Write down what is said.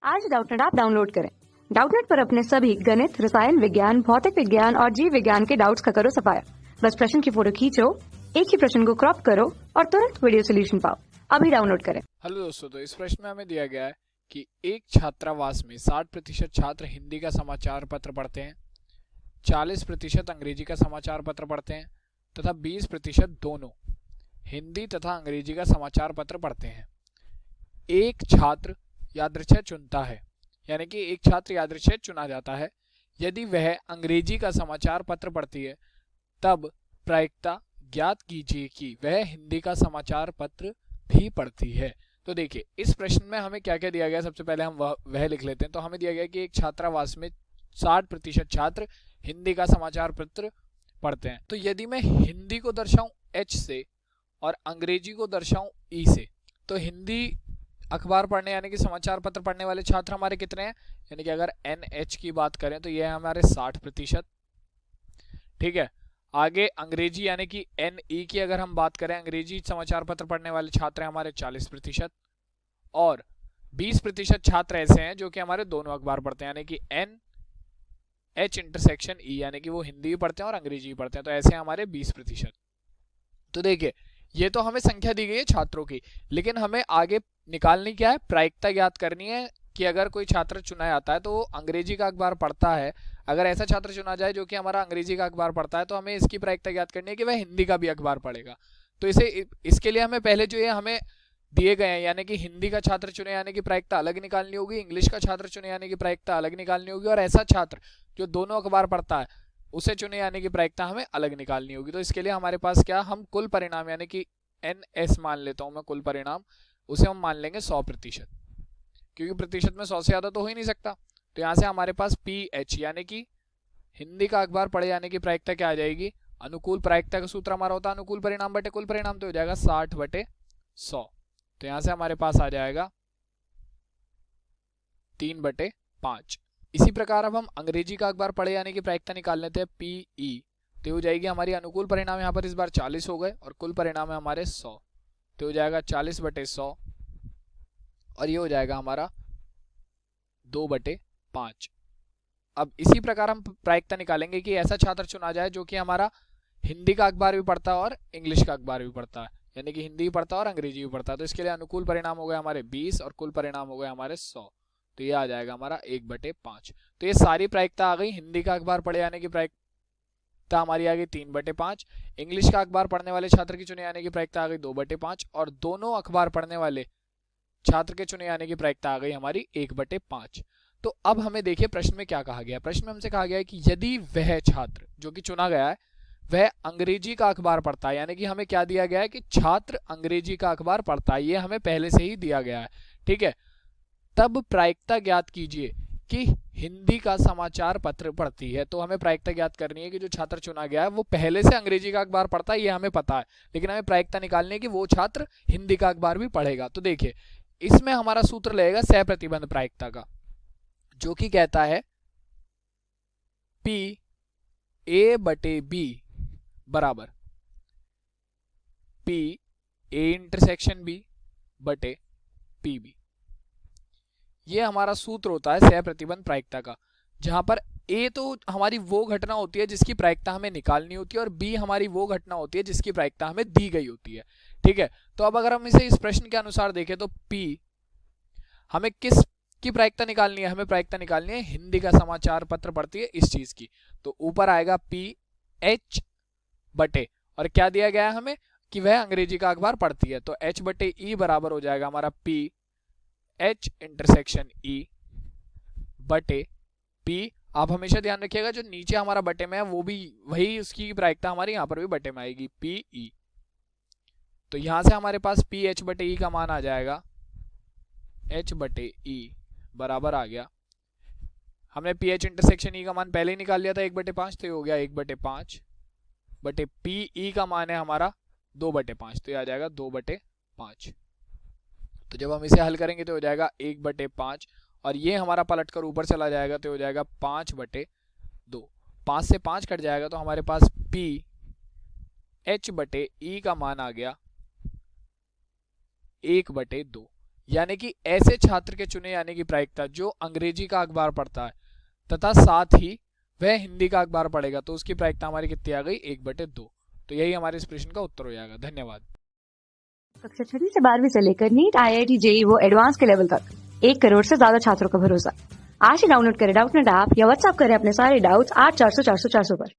आज Doubtnut app download करें। Doubtnut पर अपने सभी गणित, रसायन विज्ञान, भौतिक विज्ञान और जीव विज्ञान के डाउट्स का करो सफाया। बस प्रश्न की फोटो खींचो, एक ही प्रश्न को क्रॉप करो और तुरंत वीडियो सोल्यूशन पाओ। अभी डाउनलोड करें। हेलो दोस्तों, तो इस प्रश्न में हमें दिया गया है कि एक छात्रावास में 60% छात्र हिंदी का समाचार पत्र पढ़ते हैं, 40% अंग्रेजी का समाचार पत्र पढ़ते हैं तथा 20% दोनों हिंदी तथा अंग्रेजी का समाचार पत्र पढ़ते हैं। एक छात्र यादृच्छिक चुनता है, यानी कि एक छात्र यादृच्छिक चुना जाता है। यदि वह अंग्रेजी का समाचार पत्र पढ़ती है तब प्रायिकता ज्ञात कीजिए कि वह हिंदी का समाचार पत्र भी पढ़ती है। तो देखिए, इस प्रश्न में हमें क्या क्या दिया गया, सबसे पहले हम वह लिख लेते हैं। तो हमें दिया गया कि एक छात्रावास में 60% छात्र हिंदी का समाचार पत्र पढ़ते हैं। तो यदि मैं हिंदी को दर्शाऊं H से और अंग्रेजी को दर्शाऊं E से, तो हिंदी अखबार पढ़ने यानी कि समाचार पत्र पढ़ने वाले छात्र हमारे कितने हैं, यानी कि अगर NH की बात करें तो यह है हमारे 60%। ठीक है, आगे अंग्रेजी यानी कि NE की अगर हम बात करें, अंग्रेजी समाचार पत्र पढ़ने वाले छात्र हैं हमारे 40%। और 20% छात्र ऐसे हैं जो कि हमारे दोनों अखबार पढ़ते हैं, यानी कि NH इंटरसेक्शन E, यानी कि वो हिंदी भी पढ़ते हैं और अंग्रेजी भी पढ़ते हैं। तो ऐसे हमारे 20%। तो देखिए, ये तो हमें संख्या दी गई है छात्रों की, लेकिन हमें आगे निकालनी क्या है, प्रायिकता ज्ञात करनी है कि अगर कोई छात्र चुना जाता है तो वो अंग्रेजी का अखबार पढ़ता है। अगर ऐसा छात्र चुना जाए जो कि हमारा अंग्रेजी का अखबार पढ़ता है, तो हमें इसकी प्रायिकता ज्ञात करनी है कि वह हिंदी का भी अखबार पढ़ेगा। तो इसके लिए हमें पहले जो ये हमें दिए गए हैं, यानी कि हिंदी का छात्र चुने यानी कि प्रायिकता अलग निकालनी होगी, इंग्लिश का छात्र चुने यानी कि प्रायिकता अलग निकालनी होगी, और ऐसा छात्र जो दोनों अखबार पढ़ता है उसे चुने यानी कि प्रायिकता हमें अलग निकालनी होगी। तो इसके लिए हमारे पास क्या, हम कुल परिणाम यानी कि NS मान लेता हूं मैं, कुल परिणाम उसे हम मान लेंगे 100%, क्योंकि प्रतिशत में 100 से ज्यादा तो हो ही नहीं सकता। तो यहाँ से हमारे पास PH यानी कि हिंदी का अखबार पढ़े यानी कि प्रायिकता क्या आ जाएगी, अनुकूल प्रायिकता का सूत्र हमारा होता है अनुकूल परिणाम बटे कुल परिणाम, तो हो जाएगा 60/100। तो यहाँ से हमारे पास आ जाएगा 3/5। इसी प्रकार अब हम अंग्रेजी का अखबार पढ़े यानी कि प्रायिकता निकाल लेते हैं PE, तो हो जाएगी हमारी अनुकूल परिणाम यहाँ पर इस बार 40 हो गए और कुल परिणाम है हमारे 100, तो हो जाएगा 40/100 और ये हो जाएगा हमारा 2/5। अब इसी प्रकार हम प्रायिकता निकालेंगे कि ऐसा छात्र चुना जाए जो कि हमारा हिंदी का अखबार भी पढ़ता है और इंग्लिश का अखबार भी पढ़ता है, यानी कि हिंदी भी पढ़ता है और अंग्रेजी भी पढ़ता है। तो इसके लिए अनुकूल परिणाम हो गए हमारे 20 और कुल परिणाम हो गए हमारे 100, तो ये आ जाएगा हमारा 1/5। तो ये सारी प्रायिकता आ गई। हिंदी का अखबार पढ़े यानी कि प्रायिकता हमारी आ गई 3/5, इंग्लिश का अखबार पढ़ने वाले छात्र की चुने यानी कि प्रायिकता आ गई 2/5, और दोनों अखबार पढ़ने वाले छात्र के चुने यानी कि प्रायिकता आ गई हमारी 1/5। तो अब हमें देखिए प्रश्न में क्या कहा गया। प्रश्न में हमसे कहा गया है कि यदि वह छात्र जो कि चुना गया है वह अंग्रेजी का अखबार पढ़ता है, यानी कि हमें क्या दिया गया है कि छात्र अंग्रेजी का अखबार पढ़ता है, ये हमें पहले से ही दिया गया है। ठीक है, तब प्रायिकता ज्ञात कीजिए कि हिंदी का समाचार पत्र पढ़ती है। तो हमें प्रायिकता ज्ञात करनी है कि जो छात्र चुना गया है वो पहले से अंग्रेजी का अखबार पढ़ता है, ये हमें पता है, लेकिन हमें प्रायिकता निकालनी है कि वो छात्र हिंदी का अखबार भी पढ़ेगा। तो देखिए, इसमें हमारा सूत्र लगेगा सहप्रतिबंध प्रायिकता का, जो कि कहता है PA/B बराबर PA इंटरसेक्शन B बटे PB। ये हमारा सूत्र होता है सहप्रतिबंध प्रायिकता का, जहां पर A तो हमारी वो घटना होती है जिसकी प्रायिकता हमें निकालनी होती है और B हमारी वो घटना होती है जिसकी प्रायिकता हमें दी गई होती है। ठीक है, तो अब अगर हम इसे इस प्रश्न के अनुसार देखें तो P हमें किस की प्रायिकता निकालनी है, हमें प्रायिकता निकालनी है हिंदी का समाचार पत्र पढ़ती है इस चीज की। तो ऊपर आएगा PH बटे, और क्या दिया गया है हमें कि वह अंग्रेजी का अखबार पढ़ती है, तो H/E बराबर हो जाएगा हमारा PH इंटरसेक्शन E बटे P। आप हमेशा ध्यान रखिएगा जो नीचे हमारा बटे में है वो भी वही, उसकी प्रायिकता हमारी यहाँ पर भी बटे में आएगी PE। तो यहां से हमारे पास PH/E का मान आ जाएगा H/E बराबर आ गया, हमने PH इंटरसेक्शन E का मान पहले ही निकाल लिया था 1/5, तो ये हो गया 1/5 बटे PE का मान है हमारा 2/5, तो ये आ जाएगा 2/5। तो जब हम इसे हल करेंगे तो हो जाएगा 1/5 और ये हमारा पलट कर ऊपर चला जाएगा, तो हो जाएगा 5/2। 5 से 5 कट जाएगा तो हमारे पास PH/E का मान आ गया 1/2। यानी कि ऐसे छात्र के चुने जाने की प्रायिकता जो अंग्रेजी का अखबार पढ़ता है तथा साथ ही वह हिंदी का अखबार पढ़ेगा, तो उसकी प्रायिकता हमारी कितनी आ गई, 1/2। तो यही हमारे इस प्रश्न का उत्तर हो जाएगा। धन्यवाद। कक्षा 6वीं से 12वीं से लेकर नीट, IIT, JEE वो एडवांस के लेवल तक 1 करोड़ से ज्यादा छात्रों का भरोसा। आज ही डाउनलोड करें डाउटनेट ऐप या व्हाट्सएप करें अपने सारे डाउट्स 8400 400 400 पर।